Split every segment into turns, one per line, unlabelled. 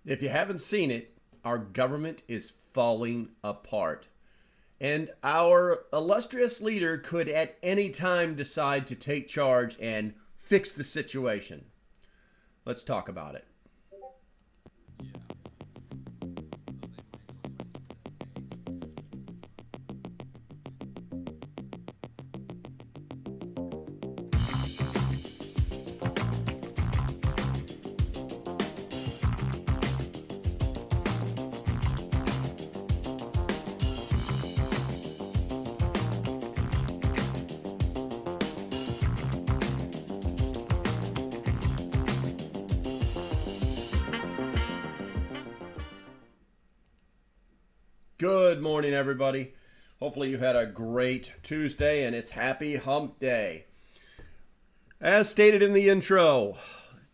If you haven't seen it, our government is falling apart. And our illustrious leader could at any time decide to take charge and fix the situation. Let's talk about it. Good morning, everybody. Hopefully you had a great Tuesday and it's happy hump day. As stated in the intro,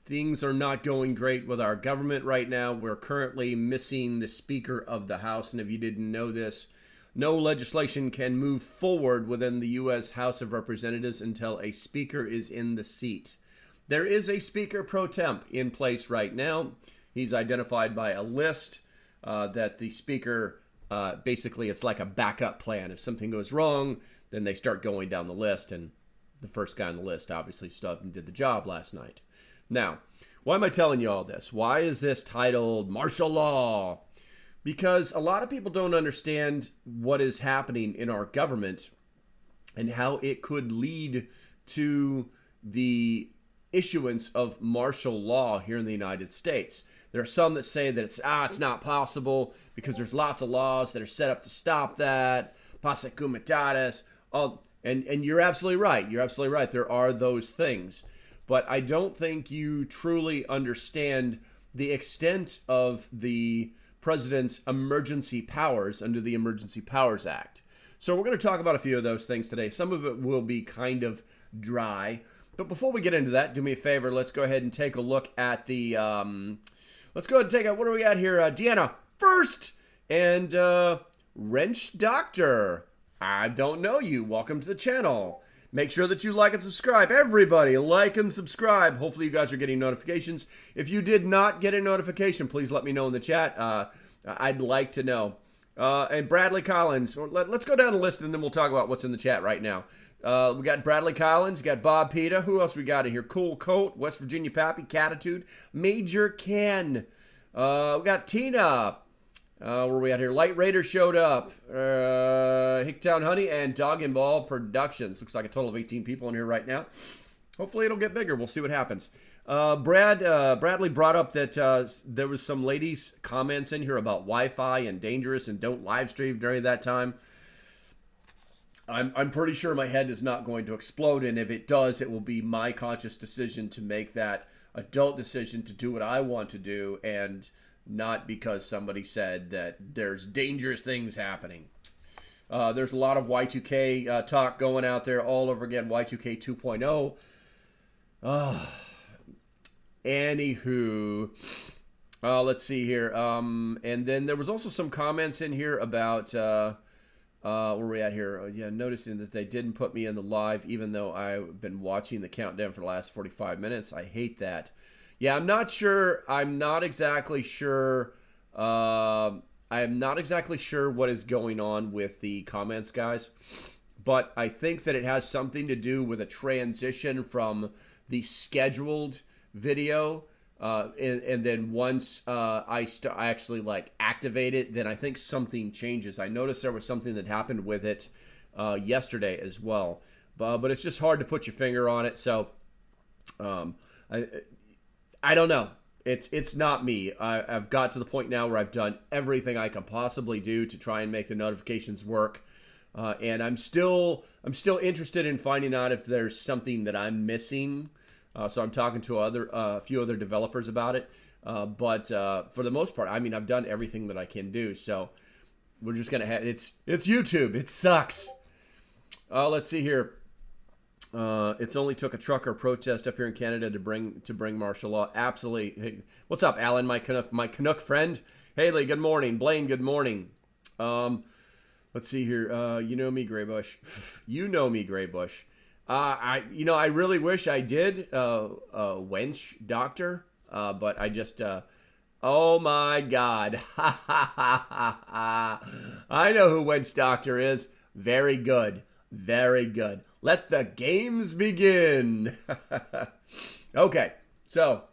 things are not going great with our government right now. We're currently missing the Speaker of the House, and if you didn't know this, no legislation can move forward within the U.S. House of Representatives until a Speaker is in the seat. There is a Speaker pro temp in place right now. He's identified by a list that the Speaker basically, it's like a backup plan. If something goes wrong, then they start going down the list, and the first guy on the list obviously stood up and did the job last night. Now, why am I telling you all this? Why is this titled Martial Law? Because a lot of people don't understand what is happening in our government and how it could lead to the issuance of martial law here in the United States. There are some that say that it's not possible because there's lots of laws that are set up to stop that. Pasa comitatus. And you're absolutely right. You're absolutely right. There are those things. But I don't think you truly understand the extent of the president's emergency powers under the Emergency Powers Act. So we're going to talk about a few of those things today. Some of it will be kind of dry. But before we get into that, do me a favor. Let's go ahead and take a look at the... let's go ahead and take a... What do we got here? Deanna first. And Wrench Doctor. I don't know you. Welcome to the channel. Make sure that you like and subscribe. Everybody, like and subscribe. Hopefully you guys are getting notifications. If you did not get a notification, please let me know in the chat. I'd like to know. And Bradley Collins. Let's go down the list and then we'll talk about what's in the chat right now. We got Bradley Collins, we got Bob Pita. Who else we got in here? Cool Coat, West Virginia Pappy, Catitude, Major Ken. We got Tina. Where are we at here? Light Raider showed up. Hicktown Honey and Dog and Ball Productions. Looks like a total of 18 people in here right now. Hopefully it'll get bigger. We'll see what happens. Bradley brought up that there was some ladies' comments in here about Wi-Fi and dangerous and don't live stream during that time. I'm pretty sure my head is not going to explode, and if it does, it will be my conscious decision to make that adult decision to do what I want to do, and not because somebody said that there's dangerous things happening. There's a lot of Y2K talk going out there all over again, Y2K 2.0. Anywho, let's see here. And then there was also some comments in here about... where are we at here? Yeah, noticing that they didn't put me in the live, even though I've been watching the countdown for the last 45 minutes. I hate that. Yeah, I'm not sure. I'm not exactly sure. I'm not exactly sure what is going on with the comments, guys. But I think that it has something to do with a transition from the scheduled video. And then once I actually like activate it, then I think something changes. I noticed there was something that happened with it yesterday as well, but it's just hard to put your finger on it. So I don't know. It's not me. I've got to the point now where I've done everything I can possibly do to try and make the notifications work, and I'm still interested in finding out if there's something that I'm missing. So I'm talking to a few other developers about it. But for the most part, I mean, I've done everything that I can do. So we're just going to have, it's YouTube. It sucks. Let's see here. It's only took a trucker protest up here in Canada to bring martial law. Absolutely. Hey, what's up, Alan, my Canuck friend? Haley, good morning. Blaine, good morning. Let's see here. You know me, Graybush. You know me, Graybush. I really wish I did, Wench Doctor, but I just, Oh my God. Ha ha ha ha ha. I know who Witch Doctor is. Very good. Very good. Let the games begin. Okay, so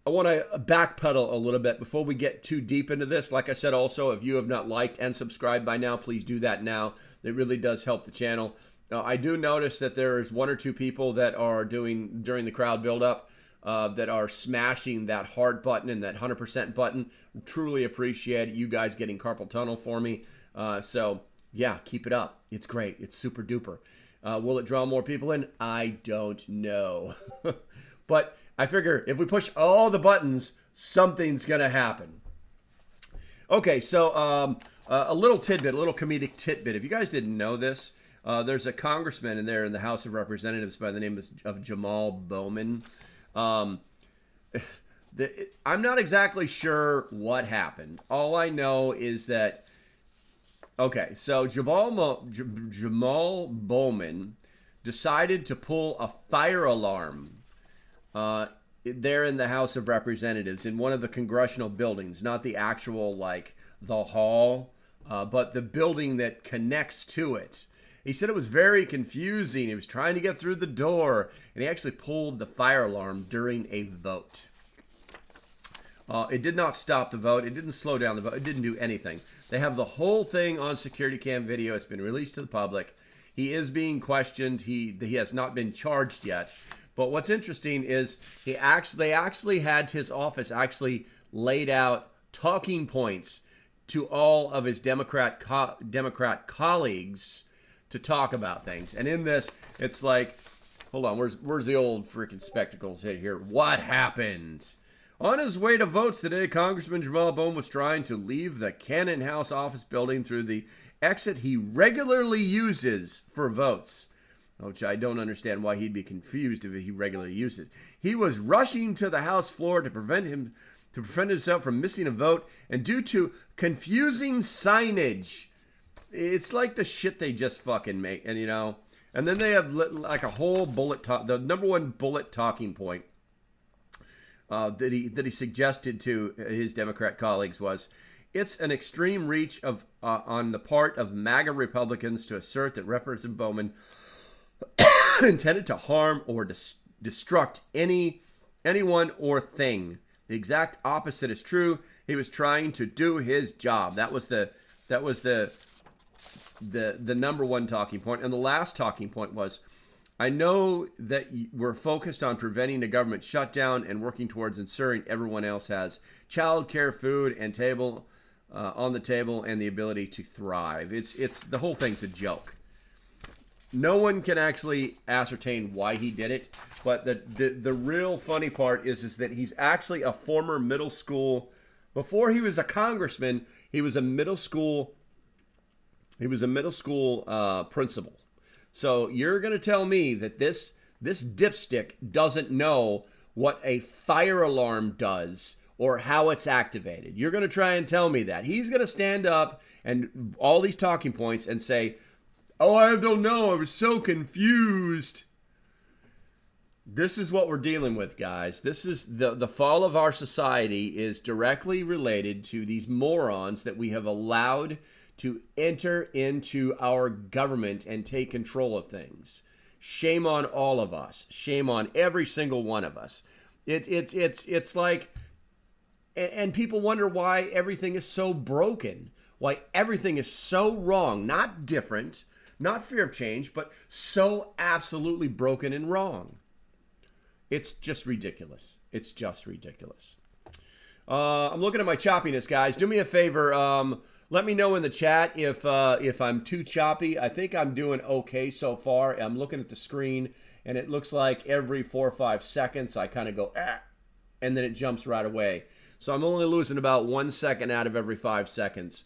I want to backpedal a little bit before we get too deep into this. Like I said, also, if you have not liked and subscribed by now, please do that now. It really does help the channel. I do notice that there's one or two people that are doing, during the crowd buildup, that are smashing that heart button and that 100% button. Truly appreciate you guys getting carpal tunnel for me. So, yeah, keep it up. It's great. It's super duper. Will it draw more people in? I don't know. But I figure if we push all the buttons, something's going to happen. Okay, so a little tidbit, a little comedic tidbit. If you guys didn't know this, there's a congressman in there in the House of Representatives by the name of Jamal Bowman. I'm not exactly sure what happened. All I know is that, okay, so Jamal Bowman decided to pull a fire alarm there in the House of Representatives in one of the congressional buildings, not the actual, like, the hall, but the building that connects to it. He said it was very confusing. He was trying to get through the door, and he actually pulled the fire alarm during a vote. It did not stop the vote. It didn't slow down the vote. It didn't do anything. They have the whole thing on security cam video. It's been released to the public. He is being questioned. He has not been charged yet. But what's interesting is they actually had his office actually laid out talking points to all of his Democrat colleagues to talk about things. And in this, it's like, hold on, where's the old freaking spectacles here? What happened? On his way to votes today, Congressman Jamal Bowman was trying to leave the Cannon House office building through the exit he regularly uses for votes, which I don't understand why he'd be confused if he regularly used it. He was rushing to the House floor to prevent himself from missing a vote, and due to confusing signage. It's like the shit they just fucking make, and you know, and then they have like a whole the number one bullet talking point that he suggested to his Democrat colleagues was, it's an extreme reach of on the part of MAGA Republicans to assert that Representative Bowman intended to harm or destruct anyone or thing. The exact opposite is true. He was trying to do his job. That was the number one talking point. And the last talking point was, I know that we're focused on preventing the government shutdown and working towards ensuring everyone else has childcare, food, and table on the table, and the ability to thrive. It's the whole thing's a joke. No one can actually ascertain why he did it, but the real funny part is that he's actually a former middle school. Before he was a congressman, he was a middle school. He was a middle school principal. So you're going to tell me that this dipstick doesn't know what a fire alarm does or how it's activated. You're going to try and tell me that. He's going to stand up and all these talking points and say, oh, I don't know, I was so confused. This is what we're dealing with, guys. This is the fall of our society is directly related to these morons that we have allowed to enter into our government and take control of things. Shame on all of us. Shame on every single one of us. It's like, and people wonder why everything is so broken, why everything is so wrong, not different, not fear of change, but so absolutely broken and wrong. It's just ridiculous. It's just ridiculous. I'm looking at my choppiness, guys. Do me a favor. Let me know in the chat if I'm too choppy. I think I'm doing okay so far. I'm looking at the screen, and it looks like every 4 or 5 seconds I kind of go, ah, and then it jumps right away. So I'm only losing about 1 second out of every 5 seconds.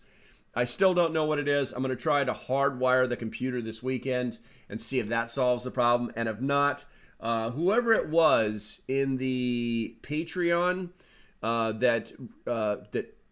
I still don't know what it is. I'm going to try to hardwire the computer this weekend and see if that solves the problem. And if not, whoever it was in the Patreon that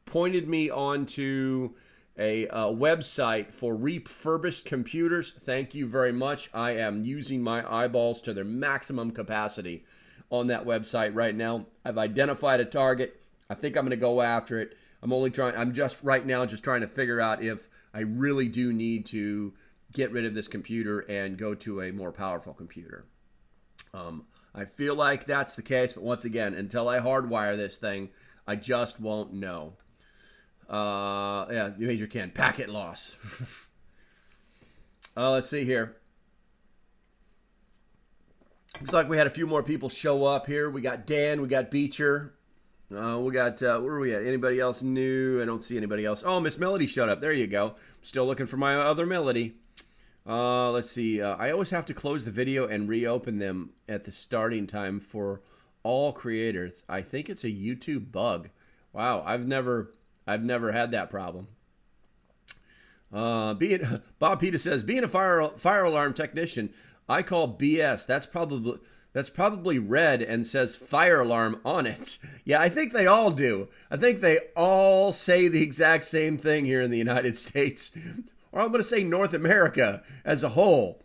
pointed me onto a website for refurbished computers, thank you very much. I am using my eyeballs to their maximum capacity. on that website right now. I've identified a target. I think I'm going to go after it. I'm just right now just trying to figure out if I really do need to get rid of this computer and go to a more powerful computer. I feel like that's the case, but once again, until I hardwire this thing, I just won't know. Yeah, Major Ken, packet loss. Let's see here. Looks like we had a few more people show up here. We got Dan, we got Beecher. We got, where are we at? Anybody else new? I don't see anybody else. Oh, Miss Melody showed up. There you go. Still looking for my other Melody. Let's see. I always have to close the video and reopen them at the starting time for all creators. I think it's a YouTube bug. Wow, I've never had that problem. Bob Peta says, being a fire alarm technician, I call BS. That's probably red and says fire alarm on it. Yeah, I think they all do. I think they all say the exact same thing here in the United States. Or I'm going to say North America as a whole.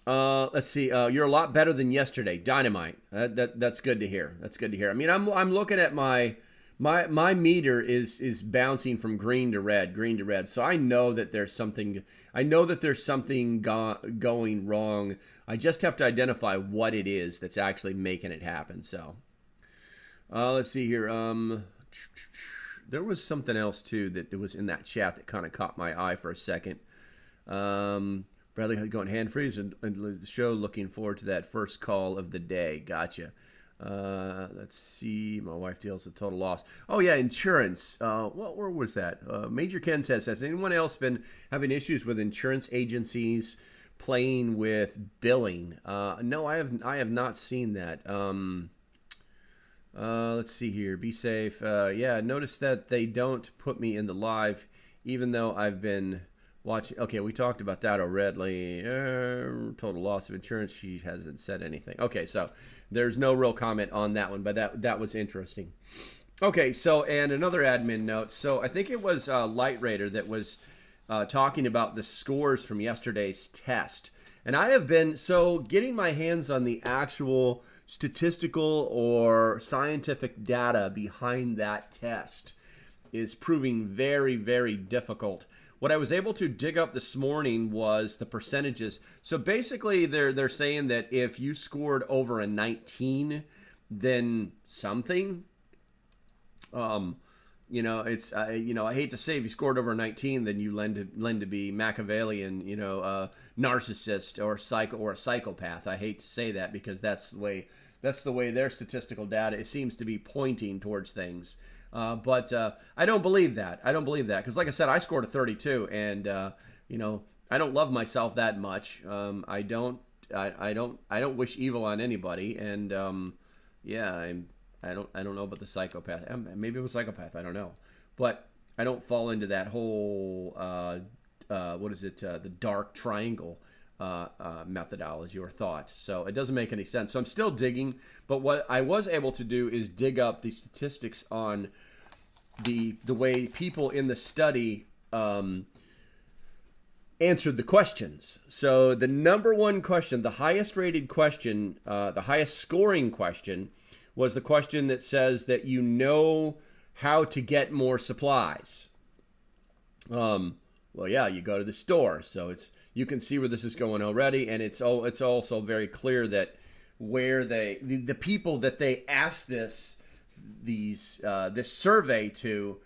Let's see. You're a lot better than yesterday. Dynamite. That's good to hear. That's good to hear. I mean, I'm looking at my meter is bouncing from green to red. So I know that there's something. I know that there's something going wrong. I just have to identify what it is that's actually making it happen. So let's see here. There was something else too that was in that chat that kind of caught my eye for a second. Bradley going hand freeze and the show. Looking forward to that first call of the day. Gotcha. Let's see. My wife deals with total loss. Oh yeah, insurance. Where was that? Major Ken says, has anyone else been having issues with insurance agencies playing with billing? No, I have not seen that. Let's see here. Be safe. Yeah, notice that they don't put me in the live, even though I've been watching. Okay, we talked about that already. Total loss of insurance. She hasn't said anything. Okay, so there's no real comment on that one, but that was interesting. Okay, so and another admin note. So I think it was Light Raider that was talking about the scores from yesterday's test. And I have been getting my hands on the actual statistical or scientific data behind that test is proving very, very difficult. What I was able to dig up this morning was the percentages. So basically they're saying that if you scored over a 19, then something, it's I hate to say if you scored over a 19, then you lend to be Machiavellian, narcissist or a psychopath. I hate to say that because that's the way their statistical data seems to be pointing towards things. But I don't believe that. Because like I said, I scored a 32, and I don't love myself that much. I don't wish evil on anybody, and I don't know about the psychopath. Maybe I'm a psychopath. I don't know, but I don't fall into that whole the dark triangle methodology or thought. So it doesn't make any sense. So I'm still digging, but what I was able to do is dig up the statistics on the way people in the study answered the questions. So the number one question, the highest rated question, the highest scoring question, was the question that says that you know how to get more supplies. Well, yeah, you go to the store, so you can see where this is going already, and it's also very clear that where the people that they asked this survey to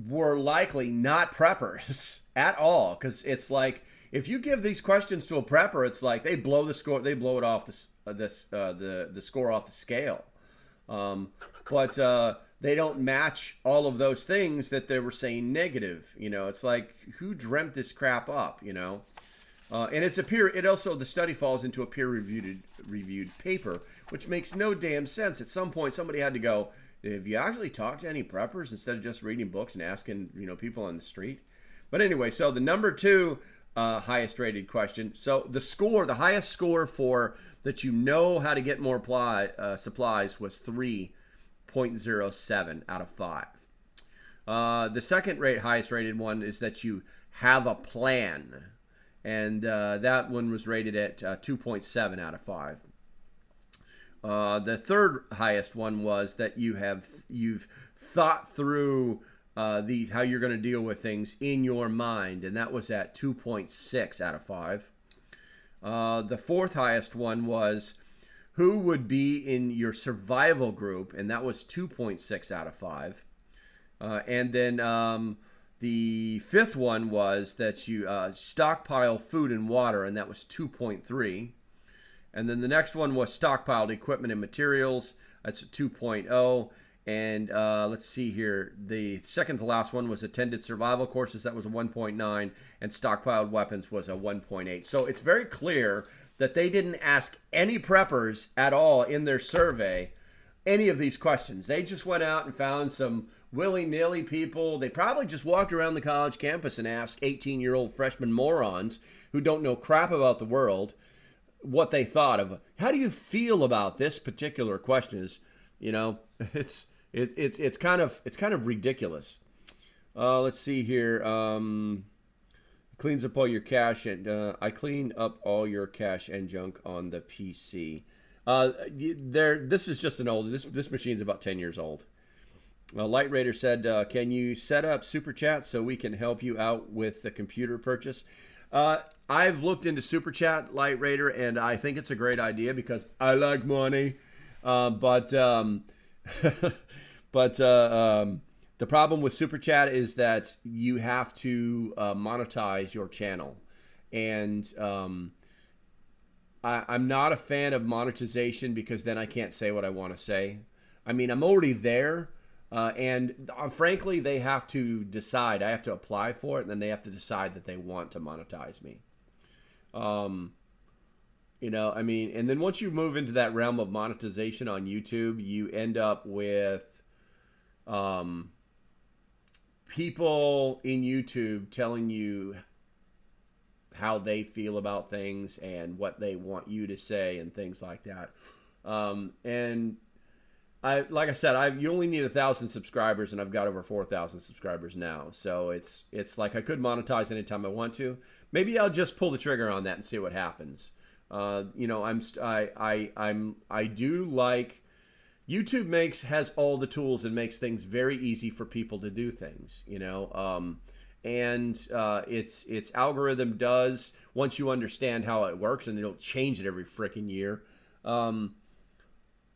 were likely not preppers at all, because it's like if you give these questions to a prepper, it's like they blow the score, they blow it off the score off the scale. But they don't match all of those things that they were saying negative. It's like, who dreamt this crap up? And the study falls into a peer-reviewed paper, which makes no damn sense. At some point, somebody had to go, have you actually talked to any preppers instead of just reading books and asking, people on the street? But anyway, so the number two highest rated question. So the highest score for that how to get more supplies was 3.07 out of 5. The second highest rated one is that you have a plan. And that one was rated at 2.7 out of 5. The third highest one was that you've thought through how you're going to deal with things in your mind, and that was at 2.6 out of 5. The fourth highest one was who would be in your survival group, and that was 2.6 out of 5. And then the fifth one was that you stockpile food and water, and that was 2.3. And then the next one was stockpiled equipment and materials. That's a 2.0. And let's see here. The second to last one was attended survival courses. That was a 1.9. And stockpiled weapons was a 1.8. So it's very clear that they didn't ask any preppers at all in their survey any of these questions. They just went out and found some willy-nilly people. They probably just walked around the college campus and asked 18-year-old freshman morons who don't know crap about the world what they thought of. How do you feel about this particular question? Is, you know, it's kind of ridiculous. Let's see here. Cleans up all your cache, and I clean up all your cache and junk on the PC. This is just an old. This machine's about 10 years old. Light Raider said, "Can you set up Super Chat so we can help you out with the computer purchase?" I've looked into Super Chat, Light Raider, and I think it's a great idea because I like money. But the problem with Super Chat is that you have to monetize your channel, and I'm not a fan of monetization because then I can't say what I want to say. I mean, I'm already there, and frankly, they have to decide. I have to apply for it, and then they have to decide that they want to monetize me. You know, I mean, and then once you move into that realm of monetization on YouTube, you end up with people in YouTube telling you how they feel about things and what they want you to say and things like that. And like I said, you only need 1,000 subscribers, and I've got over 4,000 subscribers now. So it's like I could monetize anytime I want to. Maybe I'll just pull the trigger on that and see what happens. You know, I do like YouTube has all the tools and makes things very easy for people to do things. You know, and its algorithm does, once you understand how it works, and they don't change it every freaking year.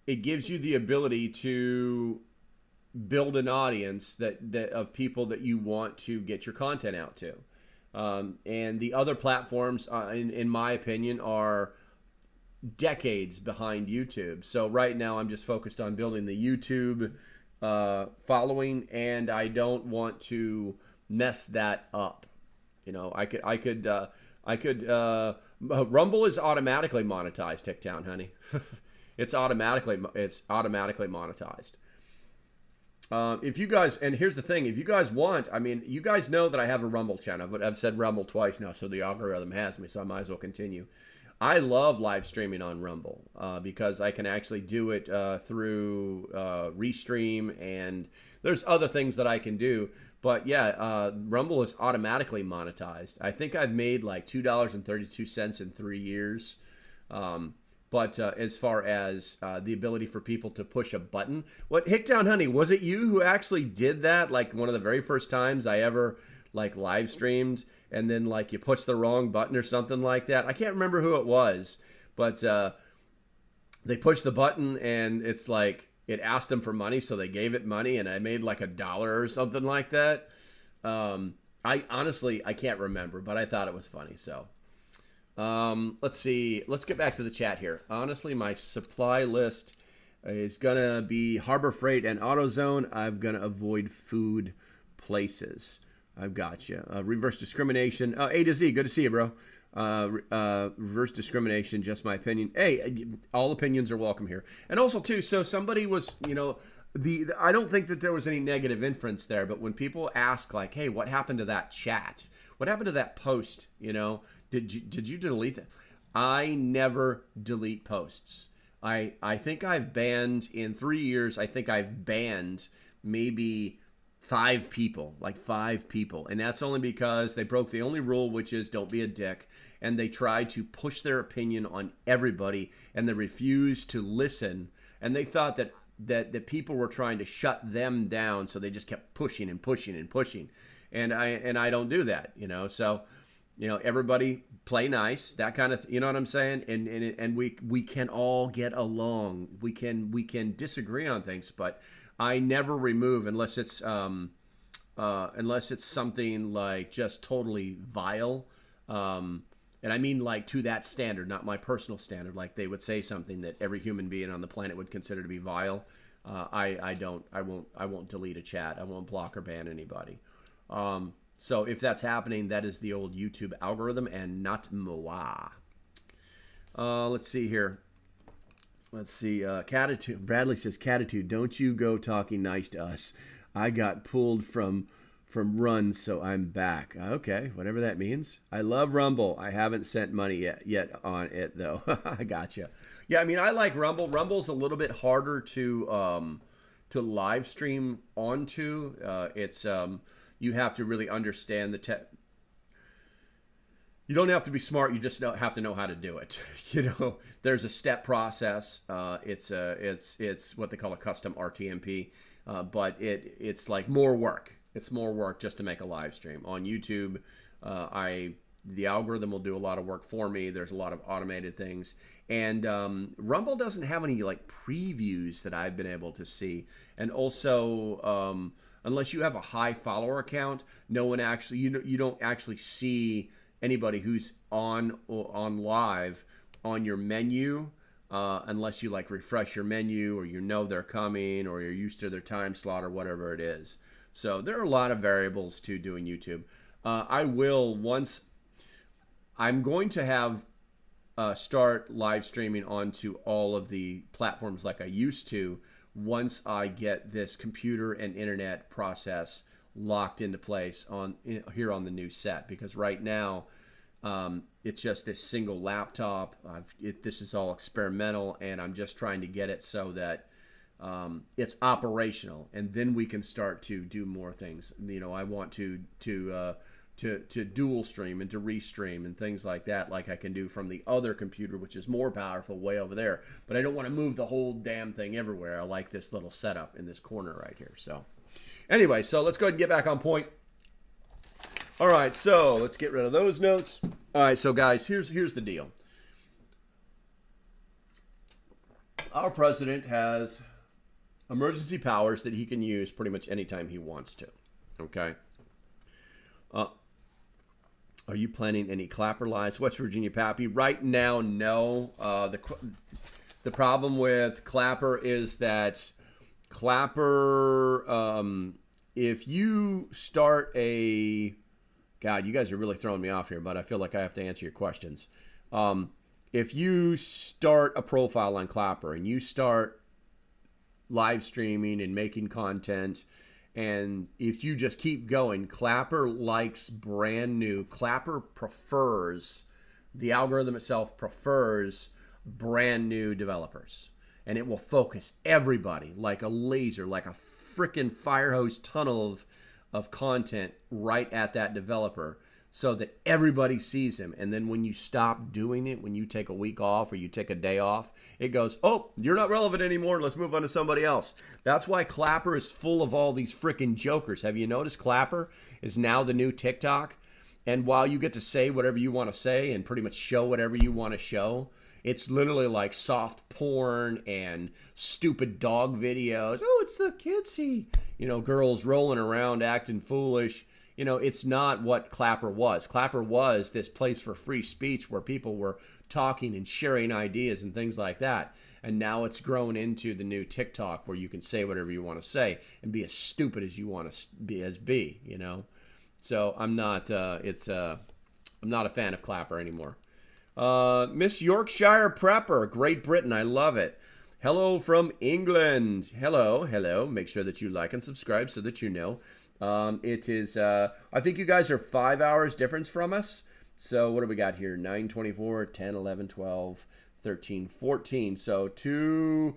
It gives you the ability to build an audience that of people that you want to get your content out to. And the other platforms, in my opinion, are decades behind YouTube. So right now I'm just focused on building the YouTube following, and I don't want to mess that up. You know, I could Rumble is automatically monetized, Ticktown, honey. It's automatically monetized. If you guys, and here's the thing, if you guys want, I mean, you guys know that I have a Rumble channel, but I've said Rumble twice now, so the algorithm has me, so I might as well continue. I love live streaming on Rumble because I can actually do it through Restream, and there's other things that I can do. But yeah, Rumble is automatically monetized. I think I've made like $2.32 in 3 years. But as far as the ability for people to push a button, Hickdown Honey, was it you who actually did that? Like one of the very first times I ever like live streamed, and then like you pushed the wrong button or something like that. I can't remember who it was, but they pushed the button and it's like it asked them for money, so they gave it money, and I made like $1 or something like that. I honestly can't remember, but I thought it was funny. So. Let's see. Let's get back to the chat here. Honestly, my supply list is gonna be Harbor Freight and AutoZone. I'm gonna avoid food places. I've got you. Reverse discrimination. A to Z. Good to see you, bro. Reverse discrimination. Just my opinion. Hey, all opinions are welcome here. And also too. So somebody was, you know, I don't think that there was any negative inference there, but when people ask like, hey, what happened to that chat? What happened to that post? You know, did you delete it? I never delete posts. I think I've banned in 3 years. I think I've banned maybe 5 people, like 5 people. And that's only because they broke the only rule, which is don't be a dick. And they tried to push their opinion on everybody, and they refused to listen. And they thought that people were trying to shut them down, so they just kept pushing and pushing and pushing. And I don't do that, you know. So, you know, everybody play nice, that kind of, you know what I'm saying? And we can all get along. We can disagree on things, but I never remove unless it's something like just totally vile. And I mean like to that standard, not my personal standard. Like they would say something that every human being on the planet would consider to be vile. I won't delete a chat. I won't block or ban anybody. So if that's happening, that is the old YouTube algorithm and not moi. Let's see here. Let's see. Catitude. Bradley says, Catitude, don't you go talking nice to us. I got pulled from Run, so I'm back. Okay, whatever that means. I love Rumble. I haven't sent money yet on it, though. I gotcha. Yeah, I mean, I like Rumble. Rumble's a little bit harder to live stream onto. It's you have to really understand the tech. You don't have to be smart. You just have to know how to do it. You know, there's a step process. It's what they call a custom RTMP, but it's like more work. It's more work just to make a live stream on YouTube. The algorithm will do a lot of work for me. There's a lot of automated things, and Rumble doesn't have any like previews that I've been able to see, and also unless you have a high follower account, no one actually you don't actually see anybody who's on live on your menu unless you like refresh your menu or you know they're coming or you're used to their time slot or whatever it is. So there are a lot of variables to doing YouTube. I'm going to have start live streaming onto all of the platforms like I used to once I get this computer and internet process locked into place here on the new set, because right now it's just this single laptop. This is all experimental, and I'm just trying to get it so that it's operational, and then we can start to do more things. You know, I want to dual stream and to restream and things like that, like I can do from the other computer, which is more powerful way over there. But I don't want to move the whole damn thing everywhere. I like this little setup in this corner right here. So anyway, so let's go ahead and get back on point. All right, so let's get rid of those notes. All right, so guys, here's the deal. Our president has emergency powers that he can use pretty much anytime he wants to. Okay. Are you planning any Clapper lives? West Virginia Pappy? Right now, no. The problem with Clapper is that Clapper, if you start a... God, you guys are really throwing me off here, but I feel like I have to answer your questions. If you start a profile on Clapper and you start live streaming and making content, and if you just keep going, Clapper likes brand new. Clapper prefers, the algorithm itself prefers brand new developers, and it will focus everybody like a laser, like a freaking fire hose tunnel of content right at that developer, so that everybody sees him. And then when you stop doing it, when you take a week off or you take a day off, it goes, oh, you're not relevant anymore. Let's move on to somebody else. That's why Clapper is full of all these freaking jokers. Have you noticed Clapper is now the new TikTok? And while you get to say whatever you want to say and pretty much show whatever you want to show, it's literally like soft porn and stupid dog videos. Oh, it's the kidsy, you know, girls rolling around acting foolish. You know, it's not what Clapper was. Clapper was this place for free speech where people were talking and sharing ideas and things like that. And now it's grown into the new TikTok where you can say whatever you want to say and be as stupid as you want to be, you know. So I'm not I'm not a fan of Clapper anymore. Miss Yorkshire Prepper, Great Britain, I love it. Hello from England. Hello. Make sure that you like and subscribe so that you know. It is, I think you guys are 5 hours difference from us. So what do we got here? 9, 24, 10, 11, 12, 13, 14. So 2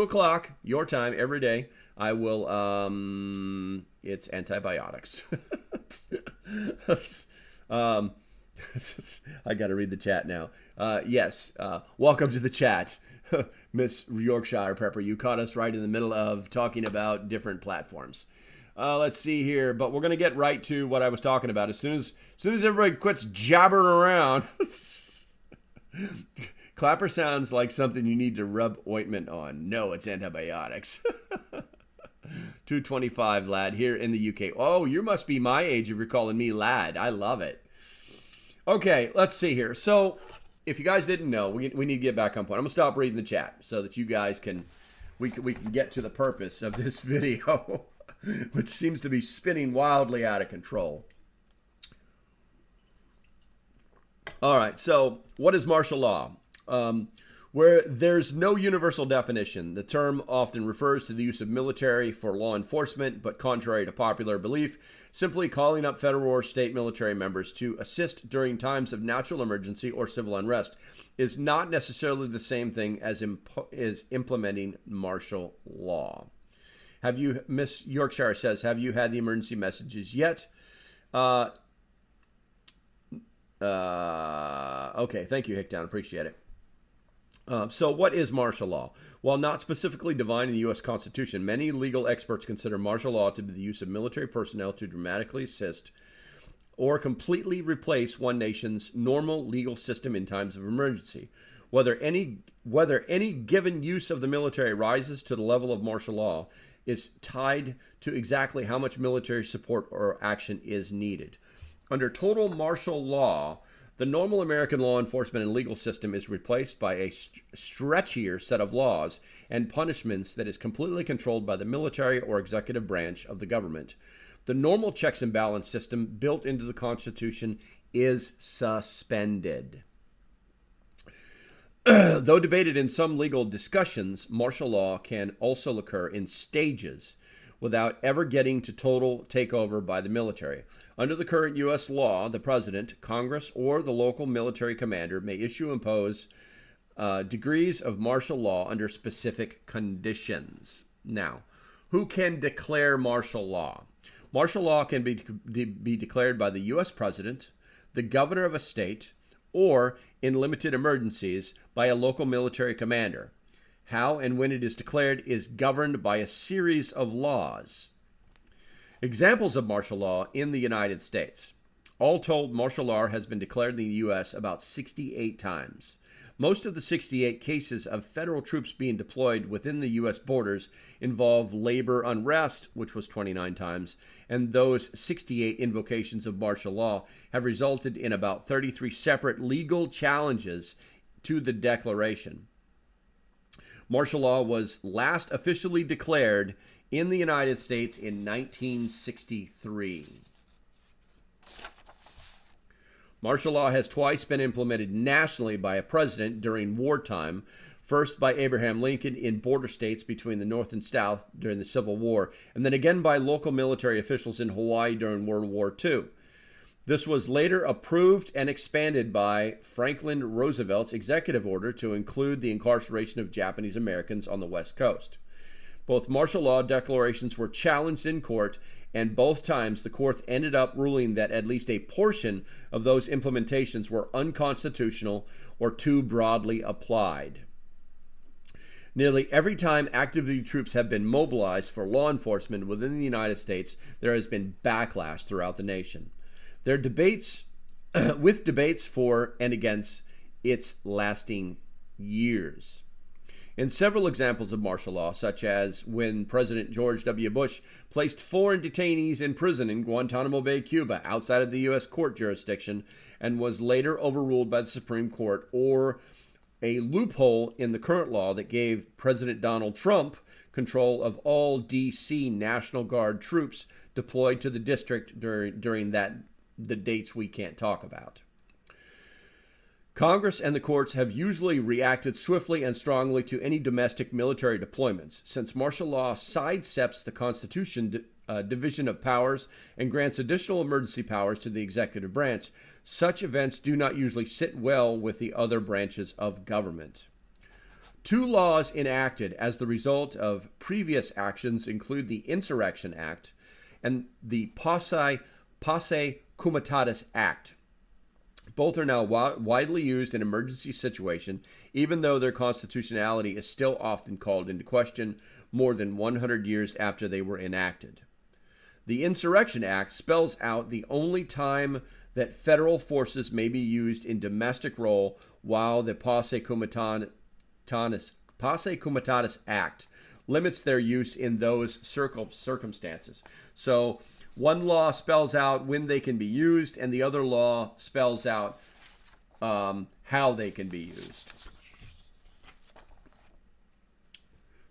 o'clock your time every day. I will it's antibiotics. I got to read the chat now. Yes, welcome to the chat, Miss Yorkshire Prepper. You caught us right in the middle of talking about different platforms. Let's see here, but we're going to get right to what I was talking about. As soon as everybody quits jabbering around. Clapper sounds like something you need to rub ointment on. No, it's antibiotics. 225, lad, here in the UK. Oh, you must be my age if you're calling me lad. I love it. Okay, let's see here. So, if you guys didn't know, we need to get back on point. I'm going to stop reading the chat so that you guys we can get to the purpose of this video, which seems to be spinning wildly out of control. All right, so what is martial law? Where there's no universal definition, the term often refers to the use of military for law enforcement, but contrary to popular belief, simply calling up federal or state military members to assist during times of natural emergency or civil unrest is not necessarily the same thing as implementing martial law. Have you, Miss Yorkshire says, have you had the emergency messages yet? Okay, thank you, Hickdown. Appreciate it. So what is martial law? While not specifically defined in the U.S. Constitution, many legal experts consider martial law to be the use of military personnel to dramatically assist or completely replace one nation's normal legal system in times of emergency. Whether any given use of the military rises to the level of martial law is tied to exactly how much military support or action is needed. Under total martial law, the normal American law enforcement and legal system is replaced by a stretchier set of laws and punishments that is completely controlled by the military or executive branch of the government. The normal checks and balance system built into the Constitution is suspended. Though debated in some legal discussions, martial law can also occur in stages without ever getting to total takeover by the military. Under the current U.S. law, the President, Congress, or the local military commander may issue and impose degrees of martial law under specific conditions. Now, who can declare martial law? Martial law can be declared by the U.S. President, the governor of a state, or, in limited emergencies, by a local military commander. How and when it is declared is governed by a series of laws. Examples of martial law in the United States. All told, martial law has been declared in the U.S. about 68 times. Most of the 68 cases of federal troops being deployed within the U.S. borders involve labor unrest, which was 29 times, and those 68 invocations of martial law have resulted in about 33 separate legal challenges to the declaration. Martial law was last officially declared in the United States in 1963. Martial law has twice been implemented nationally by a president during wartime, first by Abraham Lincoln in border states between the North and South during the Civil War, and then again by local military officials in Hawaii during World War II. This was later approved and expanded by Franklin Roosevelt's executive order to include the incarceration of Japanese Americans on the West Coast. Both martial law declarations were challenged in court, and both times the court ended up ruling that at least a portion of those implementations were unconstitutional or too broadly applied. Nearly every time active duty troops have been mobilized for law enforcement within the United States, there has been backlash throughout the nation. There are debates for and against its lasting years. In several examples of martial law, such as when President George W. Bush placed foreign detainees in prison in Guantanamo Bay, Cuba, outside of the U.S. court jurisdiction, and was later overruled by the Supreme Court, or a loophole in the current law that gave President Donald Trump control of all D.C. National Guard troops deployed to the district during the dates we can't talk about. Congress and the courts have usually reacted swiftly and strongly to any domestic military deployments, since martial law sidesteps the Constitution division of powers and grants additional emergency powers to the executive branch. Such events do not usually sit well with the other branches of government. Two laws enacted as the result of previous actions include the Insurrection Act and the Posse Comitatus Act. Both are now widely used in emergency situations, even though their constitutionality is still often called into question more than 100 years after they were enacted. The Insurrection Act spells out the only time that federal forces may be used in domestic role, while the Posse Comitatus Act limits their use in those circumstances. So one law spells out when they can be used, and the other law spells out how they can be used.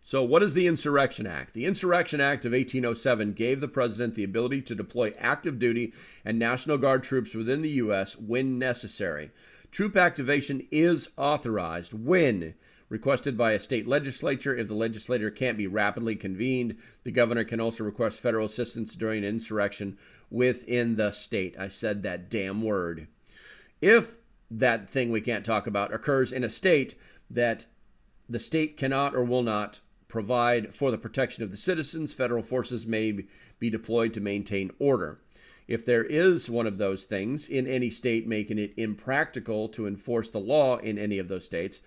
So what is the Insurrection Act? The Insurrection Act of 1807 gave the president the ability to deploy active duty and National Guard troops within the U.S. when necessary. Troop activation is authorized when requested by a state legislature. If the legislature can't be rapidly convened, the governor can also request federal assistance during an insurrection within the state. I said that damn word. If that thing we can't talk about occurs in a state that the state cannot or will not provide for the protection of the citizens, federal forces may be deployed to maintain order. If there is one of those things in any state making it impractical to enforce the law in any of those states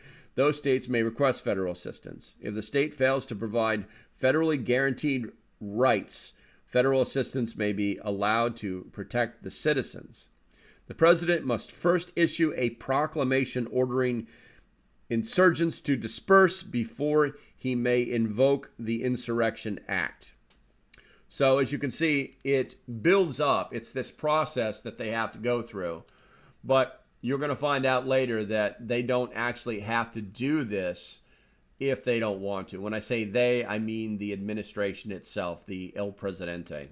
may request federal assistance. If the state fails to provide federally guaranteed rights, federal assistance may be allowed to protect the citizens. The president must first issue a proclamation ordering insurgents to disperse before he may invoke the Insurrection Act. So as you can see, it builds up. It's this process that they have to go through. But you're going to find out later that they don't actually have to do this if they don't want to. When I say they, I mean the administration itself, the El Presidente.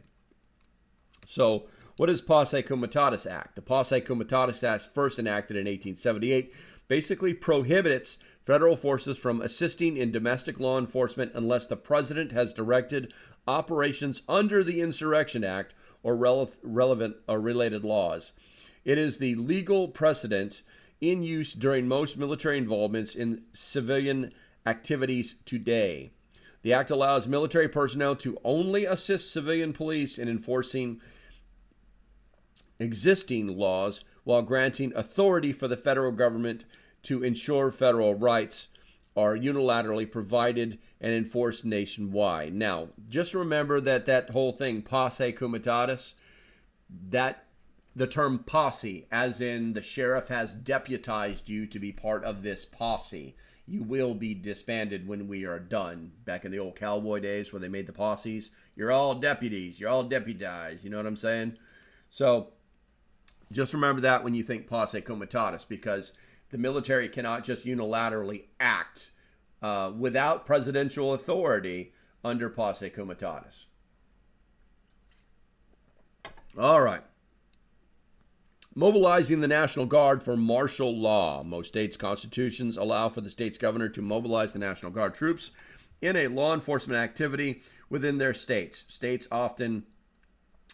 So what is Posse Comitatus Act? The Posse Comitatus Act, first enacted in 1878, basically prohibits federal forces from assisting in domestic law enforcement unless the president has directed operations under the Insurrection Act or relevant or related laws. It is the legal precedent in use during most military involvements in civilian activities today. The act allows military personnel to only assist civilian police in enforcing existing laws while granting authority for the federal government to ensure federal rights are unilaterally provided and enforced nationwide. Now, just remember that whole thing, Posse Comitatus, that the term posse, as in the sheriff has deputized you to be part of this posse. You will be disbanded when we are done. Back in the old cowboy days where they made the posses, you're all deputies, you're all deputized, you know what I'm saying? So just remember that when you think Posse Comitatus, because the military cannot just unilaterally act without presidential authority under Posse Comitatus. All right. Mobilizing the National Guard for martial law. Most states' constitutions allow for the state's governor to mobilize the National Guard troops in a law enforcement activity within their states. States often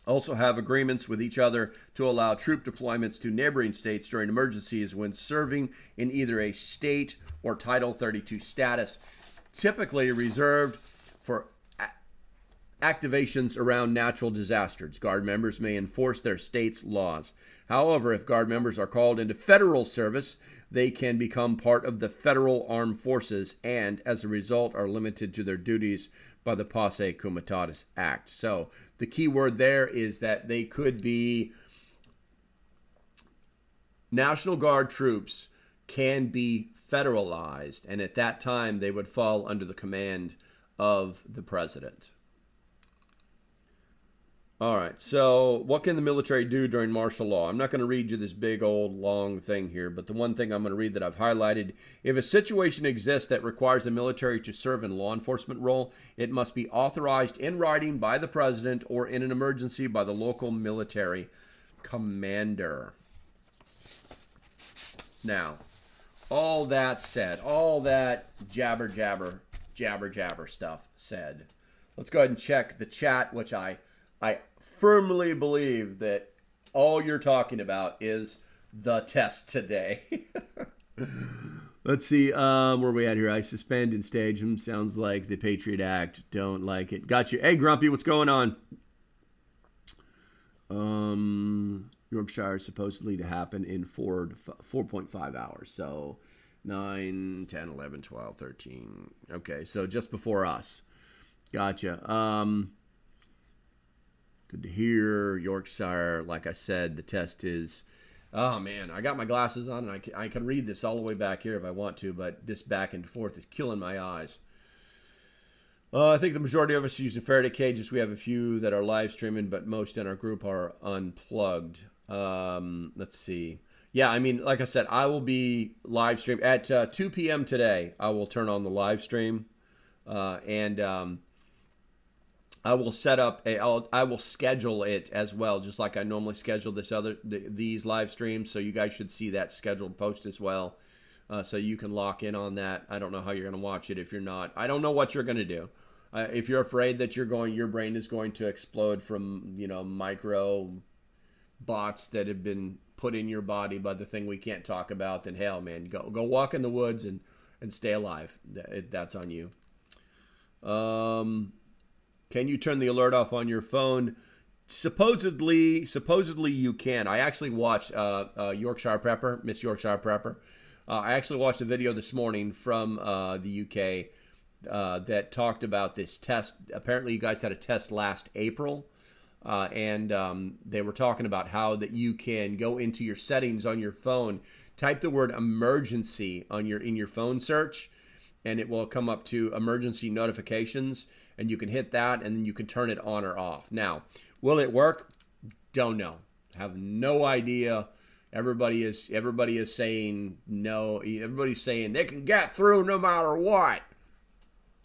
also have agreements with each other to allow troop deployments to neighboring states during emergencies when serving in either a state or Title 32 status, typically reserved for activations around natural disasters. Guard members may enforce their state's laws. However, if Guard members are called into federal service, they can become part of the federal armed forces and, as a result, are limited to their duties by the Posse Comitatus Act. So the key word there is that they could be National Guard troops can be federalized, and at that time they would fall under the command of the president. All right, so what can the military do during martial law? I'm not going to read you this big old long thing here, but the one thing I'm going to read that I've highlighted, if a situation exists that requires the military to serve in law enforcement role, it must be authorized in writing by the president or in an emergency by the local military commander. Now, all that said, all that jabber stuff said, let's go ahead and check the chat, which I firmly believe that all you're talking about is the test today. Let's see, where we at here? I suspend and stage him. Sounds like the Patriot Act. Don't like it. Got you. Hey, Grumpy, what's going on? Yorkshire is supposedly to happen in 4.5 hours. So 9, 10, 11, 12, 13. Okay, so just before us. Gotcha. Good to hear. Yorkshire, like I said, the test is... Oh, man, I got my glasses on, and I can read this all the way back here if I want to, but this back and forth is killing my eyes. I think the majority of us are using Faraday cages. We have a few that are live streaming, but most in our group are unplugged. Let's see. Yeah, I mean, like I said, I will be live stream at 2 p.m. today. I will turn on the live stream, and I will set up I will schedule it as well, just like I normally schedule these live streams. So you guys should see that scheduled post as well, so you can lock in on that. I don't know how you're going to watch it if you're not. I don't know what you're going to do. If you're afraid that your brain is going to explode from micro bots that have been put in your body by the thing we can't talk about, then hell, man, go walk in the woods and stay alive. That's on you. Can you turn the alert off on your phone? Supposedly you can. I actually watched Yorkshire Prepper, Miss Yorkshire Prepper. I actually watched a video this morning from the UK that talked about this test. Apparently, you guys had a test last April, and they were talking about how that you can go into your settings on your phone, type the word emergency in your phone search, and it will come up to emergency notifications. And you can hit that, and then you can turn it on or off. Now, will it work? Don't know. Have no idea. Everybody is saying no. Everybody's saying they can get through no matter what.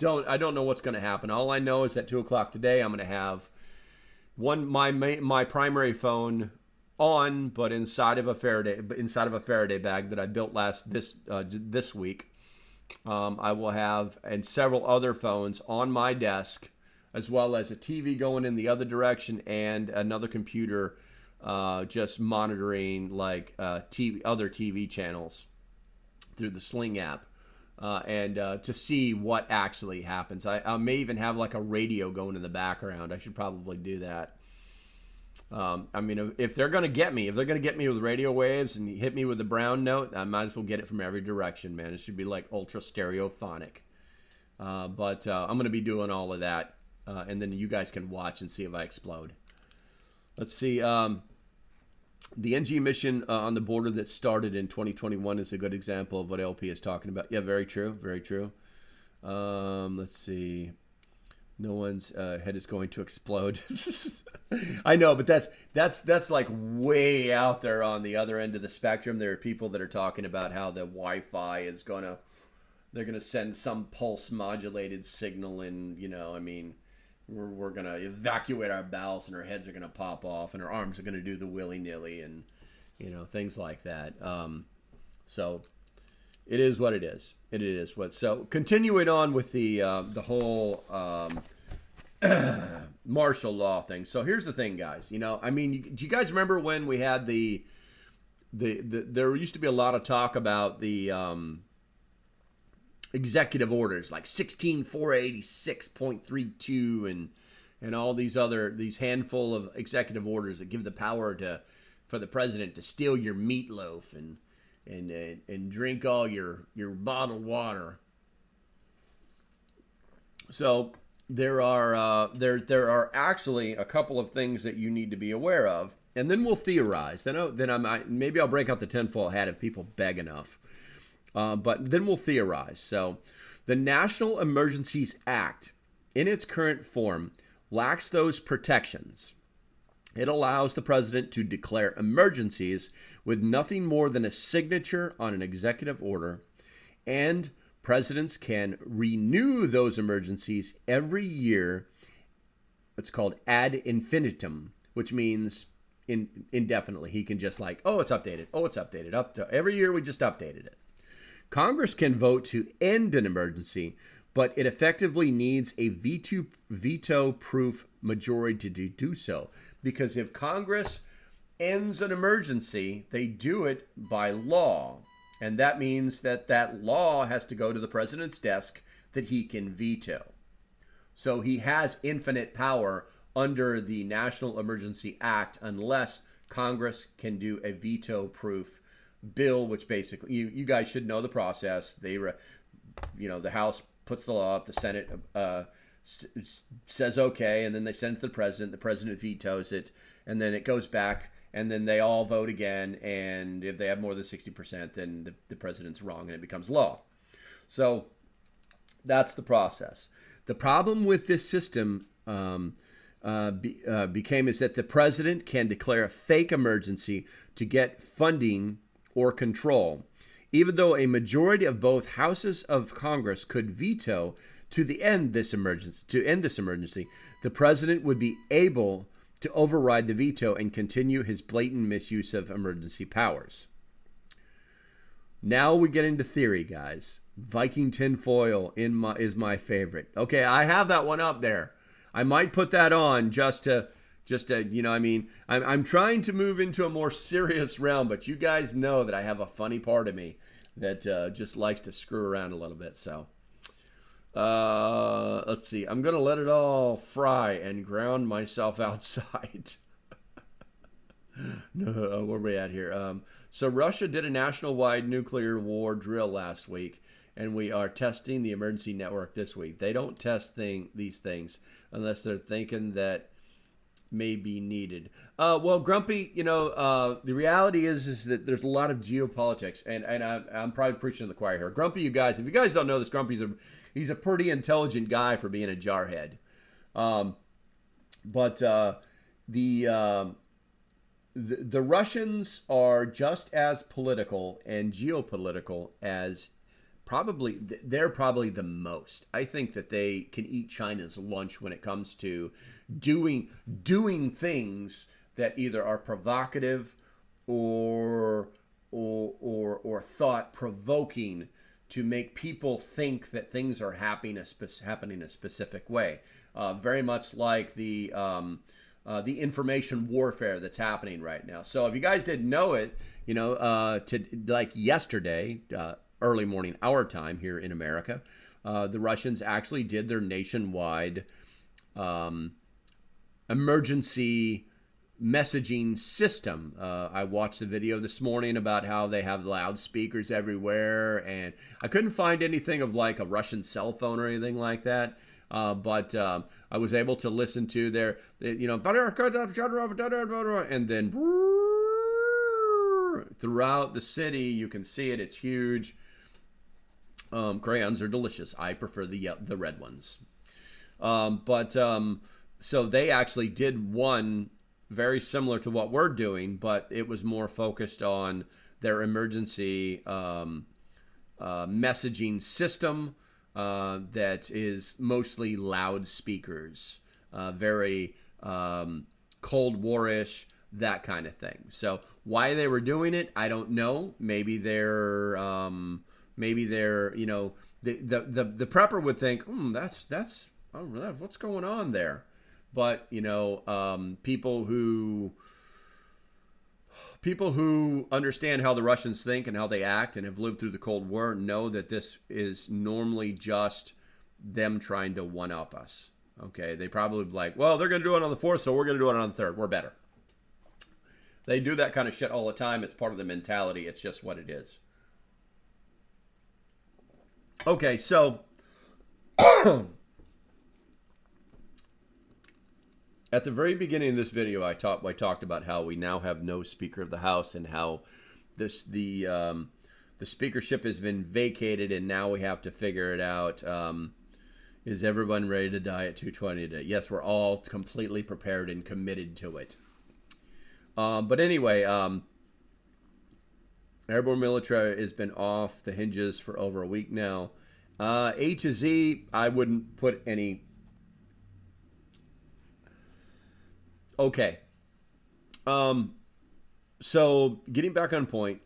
I don't know what's going to happen. All I know is that 2 o'clock today, I'm going to have my primary phone on, but inside of a Faraday bag that I built this week. I will have several other phones on my desk, as well as a TV going in the other direction and another computer just monitoring other TV channels through the Sling app and to see what actually happens. I may even have like a radio going in the background. I should probably do that. I mean, if they're going to get me with radio waves and hit me with the brown note, I might as well get it from every direction, man. It should be like ultra stereophonic. But I'm going to be doing all of that. And then you guys can watch and see if I explode. Let's see. The NG mission on the border that started in 2021 is a good example of what LP is talking about. Yeah, very true. Very true. Let's see. No one's head is going to explode. I know, but that's like way out there on the other end of the spectrum. There are people that are talking about how the Wi-Fi is they're gonna send some pulse modulated signal, and I mean, we're gonna evacuate our bowels and our heads are gonna pop off and our arms are gonna do the willy-nilly and things like that. So it is what it is. So continuing on with the whole martial law thing. So here's the thing, guys. I mean, do you guys remember when we had there used to be a lot of talk about the executive orders like 16486.32 and all these handful of executive orders that give the power for the president to steal your meatloaf and drink all your bottled water. So there are actually a couple of things that you need to be aware of, and then we'll theorize. Maybe I'll break out the tinfoil hat if people beg enough. But then we'll theorize. So the National Emergencies Act, in its current form, lacks those protections. It allows the president to declare emergencies with nothing more than a signature on an executive order, and presidents can renew those emergencies every year. It's called ad infinitum, which means indefinitely. He can just it's updated. Oh, it's updated. Up to every year we just updated it. Congress can vote to end an emergency, but it effectively needs a veto-proof majority to do so. Because if Congress ends an emergency, they do it by law. And that means that that law has to go to the president's desk that he can veto. So he has infinite power under the National Emergency Act unless Congress can do a veto-proof bill, which basically, you guys should know the process. The House puts the law up, the Senate says okay, and then they send it to the president vetoes it, and then it goes back, and then they all vote again, and if they have more than 60%, then the president's wrong, and it becomes law. So that's the process. The problem with this system became is that the president can declare a fake emergency to get funding or control, even though a majority of both houses of Congress could veto to end this emergency. The president would be able to override the veto and continue his blatant misuse of emergency powers. Now we get into theory, guys. Viking tinfoil is my favorite. Okay, I have that one up there. I might put that on just to I'm trying to move into a more serious realm, but you guys know that I have a funny part of me that just likes to screw around a little bit. So let's see. I'm going to let it all fry and ground myself outside. No, where are we at here? So Russia did a national-wide nuclear war drill last week, and we are testing the emergency network this week. They don't test these things unless they're thinking that may be needed. Well, Grumpy, the reality is that there's a lot of geopolitics, and I'm probably preaching to the choir here. Grumpy, if you guys don't know this, Grumpy's he's a pretty intelligent guy for being a jarhead. But the Russians are just as political and geopolitical as they're probably the most. I think that they can eat China's lunch when it comes to doing things that either are provocative or thought provoking to make people think that things are happening a specific way. Very much like the information warfare that's happening right now. So if you guys didn't know it, like yesterday, early morning our time here in America, the Russians actually did their nationwide emergency messaging system. I watched the video this morning about how they have loudspeakers everywhere, and I couldn't find anything of like a Russian cell phone or anything like that. But I was able to listen to their, and then throughout the city, you can see it. It's huge. Crayons are delicious. I prefer the red ones. So they actually did one very similar to what we're doing, but it was more focused on their emergency messaging system that is mostly loudspeakers, very Cold War-ish, that kind of thing. So why they were doing it, I don't know. Maybe they're the prepper would think, that's what's going on there. But people who understand how the Russians think and how they act and have lived through the Cold War know that this is normally just them trying to one-up us. Okay, they probably like, well, they're going to do it on the 4th, so we're going to do it on the 3rd. We're better. They do that kind of shit all the time. It's part of the mentality. It's just what it is. Okay, so at the very beginning of this video, I talked about how we now have no Speaker of the House and how the speakership has been vacated, and now we have to figure it out. Is everyone ready to die at 2:20 today? Yes, we're all completely prepared and committed to it. But anyway, airborne military has been off the hinges for over a week now. A to Z, I wouldn't put any. Okay. So getting back on point,